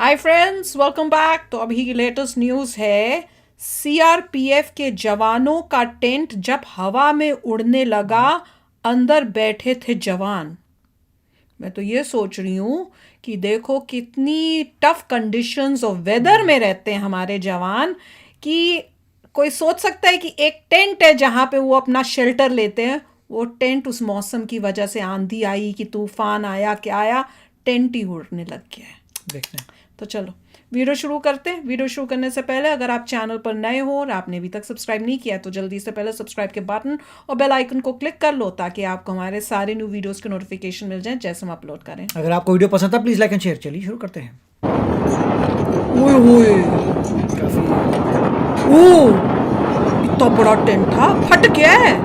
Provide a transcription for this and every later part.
Hi friends, welcome back. तो अभी की लेटेस्ट न्यूज़ है, सीआरपीएफ के जवानों का टेंट जब हवा में उड़ने लगा, अंदर बैठे थे जवान। मैं तो ये सोच रही हूँ कि देखो कितनी टफ कंडीशंस और वेदर में रहते हैं हमारे जवान, कि कोई सोच सकता है कि एक टेंट है जहाँ पे वो अपना शेल्टर लेते हैं, वो टेंट उस मौसम की वजह से, आंधी आई कि तूफान आया क्या आया, टेंट ही उड़ने लग गया है। देखते हैं। तो चलो वीडियो शुरू करते हैं। वीडियो शुरू करने से पहले अगर आप चैनल पर नए हो और आपने अभी तक सब्सक्राइब नहीं किया तो जल्दी से पहले सब्सक्राइब के बटन और बेल आइकन को क्लिक कर लो ताकि आपको हमारे सारे न्यू वीडियोस के नोटिफिकेशन मिल जाएं जैसे हम अपलोड करें। अगर आपको वीडियो पसंद था प्लीज लाइक एंड शेयर। चलिए शुरू करते हैं। ओए होए, काफी ओ इतना बड़ा टेंट था, फट गया है।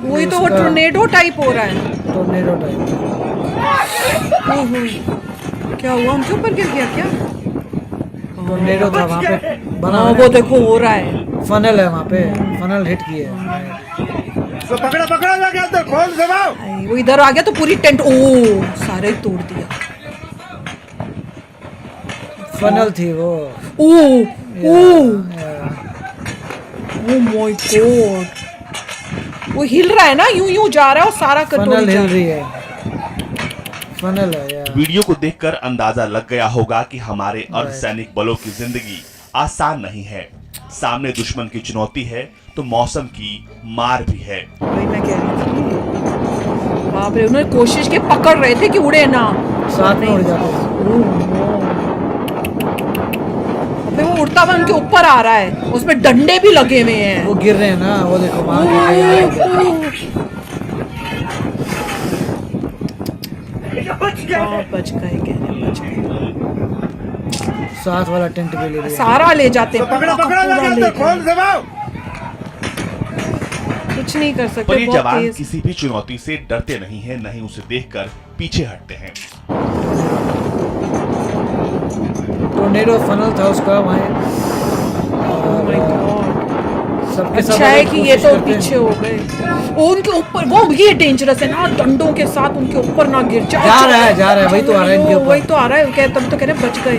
वही तो वो टोर्नेडो टाइप हो रहा है। Tornado type. ओहो, क्या हुआ, उनके ऊपर गिर गया क्या? टोर्नेडो था वहाँ पे बना हाँ, हुआ वो है। देखो हो रहा है। फनल है वहाँ पे, फनल हिट किए है। तो पकड़ा पकड़ा लगा तो खोल दबाओ। आई, वो इधर आ गया तो पूरी टेंट ओ सारे ही तोड़ दिया। फनल थी वो। ओ ओ या, ओ माय गॉड, वो हिल रहा है ना, यूं यूं जा रहा है और सारा फनल कटोरी जा हिल रहा रही है। फनल है या। वीडियो को देखकर अंदाजा लग गया होगा कि हमारे अर्धसैनिक बलों की जिंदगी आसान नहीं है। सामने दुश्मन की चुनौती है तो मौसम की मार भी है। वही मैं कह रही थी, बाप रे, उन्होंने कोशिश की, पकड़ रहे थे कि उड़े ना, साथ में उड़ जाते हैं। अबे वो उड़ता हुआ उनके ऊपर आ रहा है, उसमें डंडे भी लगे हुए हैं। वो गिर रहे हैं ना, वो देखो वहाँ गिर रहे हैं। हाँ, बच गए, कह रहे बच गए। साथ वाला टेंट भी ले लिया। सारा ले जाते तो हैं, पकड़ा पूरा पकड़ा का पूरा लगा ले तो खोल गए। दबाओ। कुछ नहीं कर पर सकते, ये बहुत जवान तेज। किसी भी चुनौती से डरते नहीं हैं, नहीं उसे देखकर पीछे हटते हैं। टोर्नेडो फनल था उसका वहाँ। Oh my God। सबके सब अच्छा है लोग कि ये कोशिश तो करते हैं। पीछे हो गए। वो उनके ऊपर, वो ये डेंजरस है ना, डंडों के साथ उनके ऊपर ना गिर जाए। जा रहा है, वही तो आ रहा है इनके ऊपर। वही तो आ रहा है, तब तो कह रहे बच गए।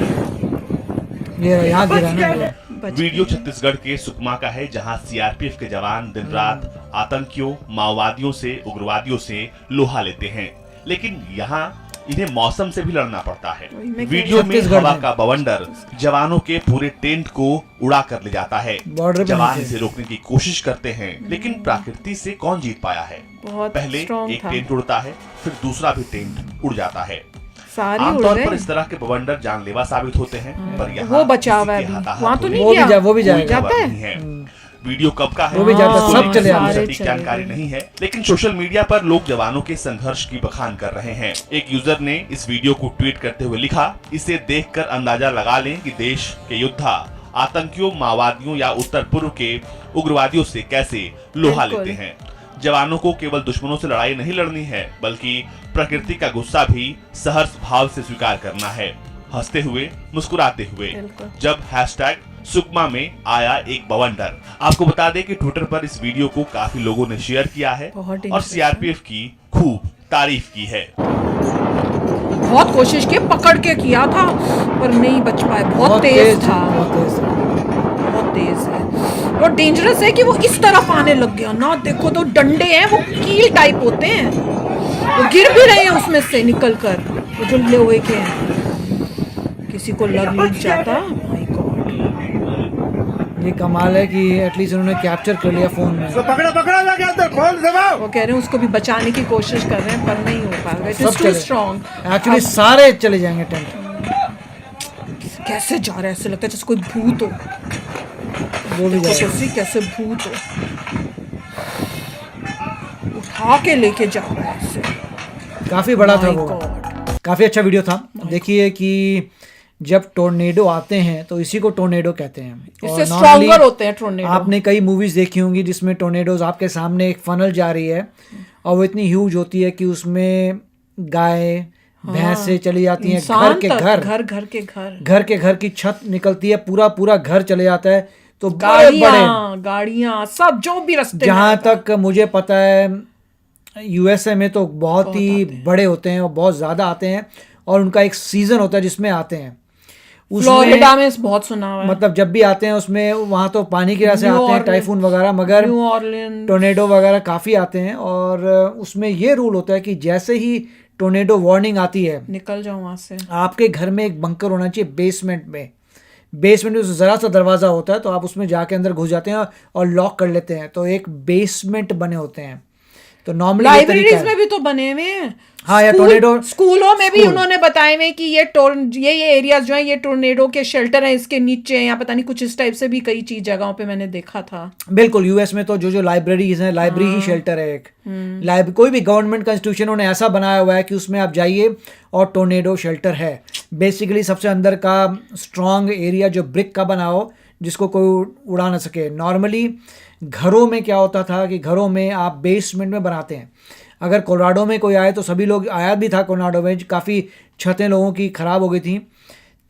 ये यहाँ गिरा ना ये। बच वीडियो छत्तीसगढ़ के सुकमा का है, जहां सीआरपीएफ के जवान दिन रात आतंकियों, माओवादियों से, उग्रवादियों से लोहा लेते हैं, लेकिन यहाँ इन्हें मौसम से भी लड़ना पड़ता है। वही मैं कह वीडियो में छत्तीसगढ़ हवा में। का बवंडर जवानों के पूरे टेंट को उड़ा कर ले जाता है। बॉर्डर पे जवान नीचे। इसे रोकने की कोशिश करते हैं, लेकिन प्रकृति से कौन जीत पाया है। बहुत पहले स्ट्रॉन्ग एक था। टेंट उड़ता है, फिर दूसरा भी टेंट उड़ जाता है। सारी उड़ आमतौर गए। पर इस तरह के बवंडर जानलेवा साबित होते हैं, पर यहाँ वो बचा हुआ है किसी के अभी। हाथाहाथ वहाँ तो नहीं होने गया? वो भी कोई जाएगा। खबर जाता है? नहीं है। वीडियो कब का है वो भी जाता है, इसको सब लेकर चले आते हैं। सटीक चले जानकारी गए। नहीं है, लेकिन सोशल मीडिया पर लोग जवानों के संघर्ष की बखान कर रहे हैं। एक यूजर ने इस वीडियो को ट्वीट करते हुए लिखा, इसे देखकर अंदाजा लगा लें कि देश के योद्धा आतंकियों, माओवादियों या उत्तर पूर्व के उग्रवादियों से कैसे लोहा बिल्कुल। लेते हैं। जवानों को केवल दुश्मनों से लड़ाई नहीं लड़नी है, बल्कि प्रकृति का गुस्सा भी सहर्ष भाव से स्वीकार करना है, हंसते हुए, मुस्कुराते हुए। बिल्कुल। जब हैशटैग सुकमा में आया एक बवंडर। आपको बता दें कि ट्विटर पर इस वीडियो को काफी लोगों ने शेयर किया है बहुत और interesting। सीआरपीएफ की खूब तारीफ की है। बहुत कोशिश की, पकड़ के किया था पर नहीं बच पाए। बहुत तेज था, बहुत तेज था। बहुत तेज है और डेंजरस है कि वो इस तरफ आने लग गया ना। देखो तो डंडे हैं, वो कील टाइप होते हैं, वो गिर भी रहे हैं उसमें से निकल कर, वो जो लोहे के हैं। किसी को लग जाता। माय गॉड, ये कमाल है कि एटलीस्ट उन्होंने कैप्चर कर लिया फोन में। तो पकड़ा पकड़ा लगा तो खोल दबाओ। वो कह रहे हैं उसको भी बचाने की कोशिश कर रहे हैं पर नहीं हो पाएगा, इट सब इज टू चले। स्ट्रॉन्ग। एक्चुअली सारे चले जाएंगे टेंट। कैसे जा रहा है, ऐसे लगता है जैसे कोई भूत हो। वो भी जाएगा। कैसे कैसे भूत हो, उठा के लेके जा रहा है ऐसे। काफी बड़ा था My वो। God। काफी अच्छा वीडियो था। देखिए कि जब टोर्नेडो आते हैं तो इसी को टोर्नेडो कहते हैं। इससे और स्ट्रॉन्गर normally होते हैं टोर्नेडो। आपने कई मूवीज देखी होंगी जिसमें टोर्नेडोज आपके सामने एक फनल जा रही है और वो इतनी ह्यूज होती है कि उसमें गाय भैंस से चली जाती हैं, इंसान घर के तक, घर घर के घर की छत निकलती है, पूरा पूरा घर चले जाता है। तो बड़े गाड़ियां बड़े, गाड़ियां सब जो भी रास्ते में जहाँ आता है। तक मुझे पता है यूएसए में तो बहुत ही आते हैं। बड़े होते हैं और बहुत ज़्यादा आते हैं और उनका एक सीजन होता है जिसमें आते हैं। फ्लोरिडा में बहुत सुना हुआ है, मतलब जब भी आते हैं उसमें वहाँ तो पानी की वजह से आते हैं, टाइफून वगैरह, मगर न्यू ऑरलियंस, टोर्नेडो वगैरह काफ़ी आते हैं। और उसमें ये रूल होता है कि जैसे ही टोर्नेडो वार्निंग आती है, निकल जाओ वहाँ से। आपके घर में एक बंकर होना चाहिए बेसमेंट में। बेसमेंट में ज़रा सा दरवाज़ा होता है, तो आप उसमें जाके अंदर घुस जाते हैं और लॉक कर लेते हैं, तो एक बेसमेंट बने होते हैं। तो नॉर्मली लाइब्रेरीज में भी तो बने हुए हैं, हाँ, या टोर्नेडो स्कूलों में भी उन्होंने बताए हुए कि ये एरियाज जो है ये टोर्नेडो के शेल्टर हैं, इसके नीचे या पता नहीं कुछ इस टाइप से भी कई चीज जगहों पे मैंने देखा था। बिल्कुल, यूएस में तो जो लाइब्रेरीज हैं, लाइब्रेरी ही शेल्टर है एक। कोई भी गवर्नमेंट का इंस्टीट्यूशन उन्होंने ऐसा बनाया हुआ है कि उसमें आप जाइए और टोर्नेडो शेल्टर है। बेसिकली सबसे अंदर का स्ट्रॉन्ग एरिया जो ब्रिक का बना हो, जिसको कोई उड़ा ना सके। नॉर्मली घरों में क्या होता था कि घरों में आप बेसमेंट में बनाते हैं। अगर कोलोराडो में कोई आए, तो सभी लोग आया भी था कोलोराडो में, काफ़ी छतें लोगों की ख़राब हो गई थी,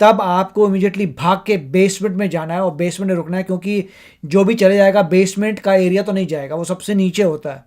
तब आपको इमीडिएटली भाग के बेसमेंट में जाना है और बेसमेंट में रुकना है, क्योंकि जो भी चले जाएगा बेसमेंट का एरिया तो नहीं जाएगा, वो सबसे नीचे होता है।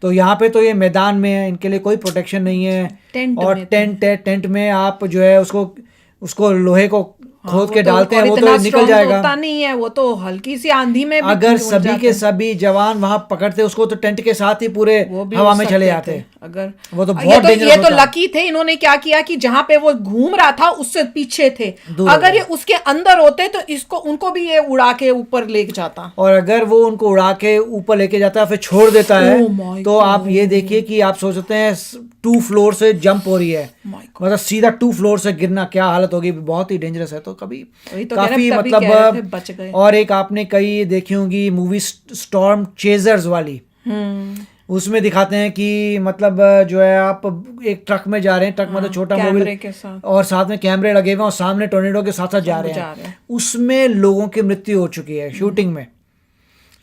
तो यहाँ पे तो ये मैदान में है, इनके लिए कोई प्रोटेक्शन नहीं है। और टेंट में आप जो है उसको लोहे को खोद के डालते हैं, वो तो निकल जाएगा। होता नहीं है, वो तो हल्की सी आंधी में भी अगर सभी के सभी जवान वहां पकड़ते उसको, तो टेंट के साथ ही पूरे हवा में चले जाते। अगर वो तो बहुत डेंजरस ये तो लकी थे, इन्होंने क्या किया कि जहां पे वो घूम रहा था उससे पीछे थे, अगर ये उसके अंदर होते तो उनको भी ये उड़ा के ऊपर ले जाता। और अगर वो उनको उड़ा के ऊपर लेके जाता है फिर छोड़ देता है, तो आप ये देखिए कि आप सोच सकते हैं 2 फ्लोर से जंप हो रही है, मतलब सीधा 2 फ्लोर से गिरना, क्या हालत होगी, बहुत ही डेंजरस है। तो कभी काफी मतलब। और एक आपने कई देखी होंगी मूवी स्टॉर्म चेजर्स वाली, उसमें दिखाते हैं कि मतलब जो है आप एक ट्रक में जा रहे हैं, ट्रक मतलब छोटा मोबाइल और साथ में कैमरे लगे हुए हैं और सामने टोर्नेडो के साथ साथ जा रहे हैं। उसमें लोगों की मृत्यु हो चुकी है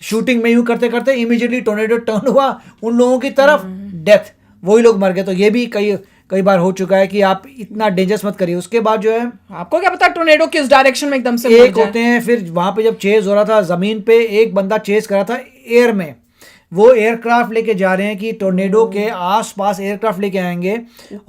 शूटिंग में यूं करते करते इमीडिएटली टोर्नेडो टर्न हुआ उन लोगों की तरफ, डेथ, वही लोग मर गए। तो ये भी कई बार हो चुका है कि आप इतना डेंजरस मत करिए। उसके बाद जो है, आपको क्या पता टोर्नेडो किस डायरेक्शन में एकदम से एक होते हैं, फिर वहां पे जब चेज हो रहा था जमीन पे, एक बंदा चेज कर रहा था एयर में, वो एयरक्राफ्ट लेके जा रहे हैं कि टोर्नेडो के आसपास एयरक्राफ्ट लेके आएंगे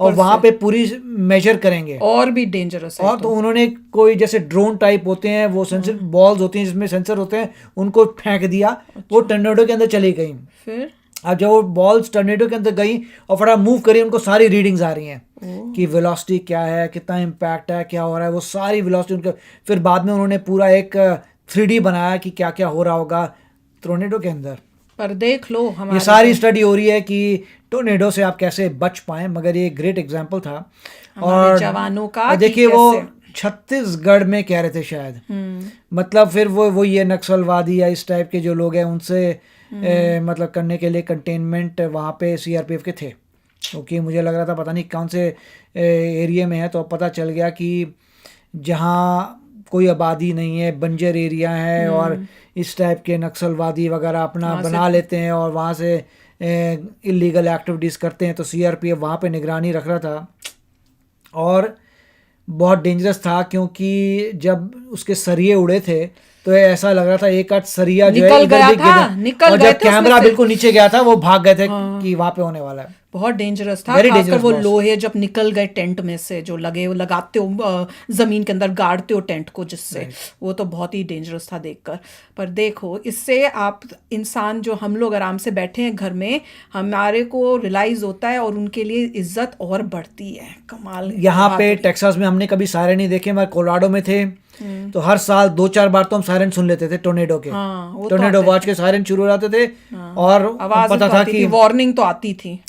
और वहां पे पूरी मेजर करेंगे, और भी डेंजरस है। और तो उन्होंने कोई जैसे ड्रोन टाइप होते हैं, वो सेंसर बॉल्स होती हैं जिसमें सेंसर होते हैं, उनको फेंक दिया, वो टोर्नेडो के अंदर चली गई। फिर अब जब वो बॉल्स टोर्नेडो के अंदर गई और फटाफट मूव करी, उनको सारी रीडिंग्स आ रही हैं कि वेलोसिटी क्या है, कितना इम्पैक्ट है, क्या हो रहा है, वो सारी वेलोसिटी उनके। फिर बाद में उन्होंने पूरा एक 3D बनाया कि क्या क्या हो रहा होगा टोर्नेडो के अंदर। पर देख लो, ये सारी स्टडी हो रही है कि टोर्नेडो से आप कैसे बच पाएं, मगर ये ग्रेट एग्जांपल था। और जवानों का देखिए वो छत्तीसगढ़ में कह रहे थे शायद, मतलब फिर वो ये नक्सलवादी या इस टाइप के जो लोग हैं उनसे मतलब करने के लिए कंटेनमेंट वहाँ पे सीआरपीएफ के थे, क्योंकि मुझे लग रहा था पता नहीं कौन से एरिया में है, तो पता चल गया कि जहाँ कोई आबादी नहीं है, बंजर एरिया है, और इस टाइप के नक्सलवादी वगैरह अपना बना लेते हैं और वहाँ से इलीगल एक्टिविटीज़ करते हैं। तो सीआरपीएफ वहाँ पे निगरानी रख रहा था और बहुत डेंजरस था, क्योंकि जब उसके सरिये उड़े थे तो ऐसा लग रहा था एक आध सरिया जो है निकल और जब कैमरा बिल्कुल नीचे गया था वो भाग गए थे कि वहाँ पे होने वाला है। बहुत डेंजरस था, खासकर वो लोहे जब निकल गए टेंट में से, जो लगाते हो जमीन के अंदर, गाड़ते हो टेंट को जिससे, वो तो बहुत ही डेंजरस था देखकर। पर देखो, इससे आप इंसान जो हम लोग आराम से बैठे हैं घर में, हमारे को रियलाइज होता है और उनके लिए इज्जत और बढ़ती है। कमाल। यहाँ पे टेक्सास में हमने कभी सायरन नहीं देखे, मगर कोलोराडो में थे तो हर साल 2-4 बार तो हम सायरन सुन लेते थे टोर्नेडो के। टोर्नेडो वॉच के सायरन शुरू हो जाते थे और पता था कि वार्निंग तो आती थी,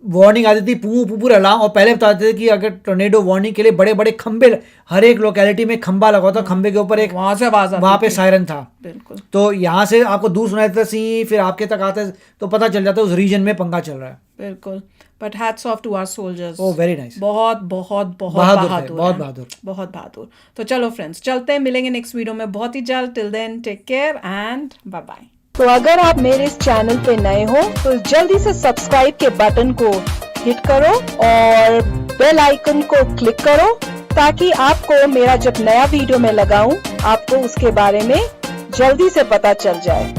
वार्निंग आती थी, पूरा अलार्म। और पहले बताते थे कि अगर टोर्नेडो वार्निंग के लिए बड़े बड़े खंबे, हर एक लोकेलिटी में खंबा लगा था, खंबे के ऊपर एक वहां से आवाज, वहां पे सायरन था। बिल्कुल। तो यहाँ से आपको दूर सुनाई देता सी, फिर आपके तक आते तो पता चल जाता उस रीजन में पंगा चल रहा है। बिल्कुल। But hats off to our soldiers. Oh very nice. बहुत बहुत बहुत बहादुर। तो चलो फ्रेंड्स, चलते हैं, मिलेंगे नेक्स्ट वीडियो में बहुत ही जल्द। Till then take care and bye bye. तो अगर आप मेरे इस चैनल पे नए हो तो जल्दी से सब्सक्राइब के बटन को हिट करो और बेल आइकन को क्लिक करो, ताकि आपको मेरा जब नया वीडियो मैं लगाऊं आपको उसके बारे में जल्दी से पता चल जाए।